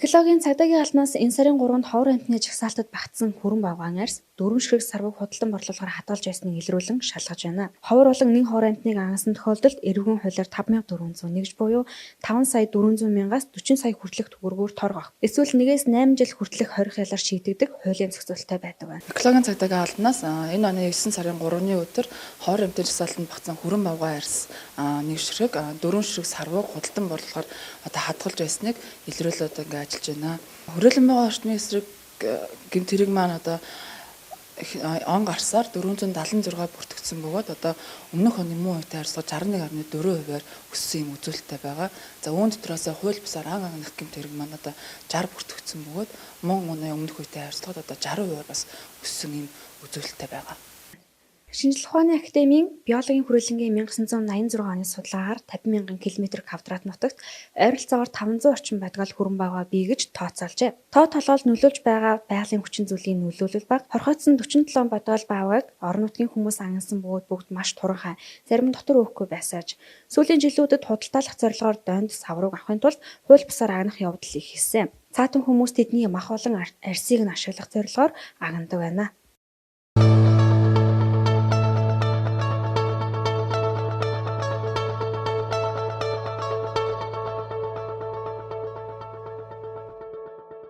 Археологийн цагдаагийн албанаас энэ сарын 3-нд ховор амтны жагсаалтад багтсан хүрэн багваан арьс дөрвөн ширхэг сарвыг худалдан борлуулахаар хадгалж байсныг илрүүлэн шалгаж байна. Ховор болон нэг ховор амтныг ангасан тохиолдолд эрүүгийн хуулиар 5401 буюу 5 сая 400 мянгаас 40 сая хүртэлх төгрөгөөр торгох. Эсвэл 1-8 жил хүртэлх хорих ялаар шийдэгдэх хуулийн зохицуулалттай байдаг байна. Археологийн цагдаагийн албанаас энэ оны 9 сарын 3-ны өдөр ховор амтны жагсаалтанд багтсан хүрэн багваан арьс нэг ширхэг дөрвөн ширхэг сарвыг худалдан борлуулахаар хадгалж байсныг илрүүлээд ажиллаж байна. Хүрээлэн байгаа орчмын эсрэг гэмт хэрэг маань он гарсаар 476 бүртгэгдсэн бөгөөд өмнөх оны мөн үетэй харьцуулж 61.4%-аар өссөн юм үзүүлэлттэй байгаа. За үүн дотроос хууль бусаар ан агнах гэмт хэрэг маань 60 бүртгэгдсэн бөгөөд мөн оны өмнөх үетэй харьцуулахад 60%-аар бас өссөн юм үзүүлэлттэй байгаа. Шинжлэх ухааны академийн биологийн хүрээлэнгийн 1986 оны судалгаагаар 50,000 км² нутагт ойролцоогоор 500 орчим бадгаал хүрэн багваа бий гэж тооцоолжээ. Тоо толгоол нөлөөлж байгаа байгалийн хүчин зүйлийн нөлөөлөл баг хорхоцсон 47 бадгаал багвааг орон нутгийн хүмүүс ангасан бөгөөд бүгд маш туранхай, зарим дотор өгөхгүй байсааж сүүлийн жилүүдэд худалдаалах зорилгоор донд саврыг авахын тулд хууль бусаар агнах явдал их хийсэн. Цаатан хүмүүс тэдний мах болон арьсыг нь ашиглах зорилгоор агнадаг байна.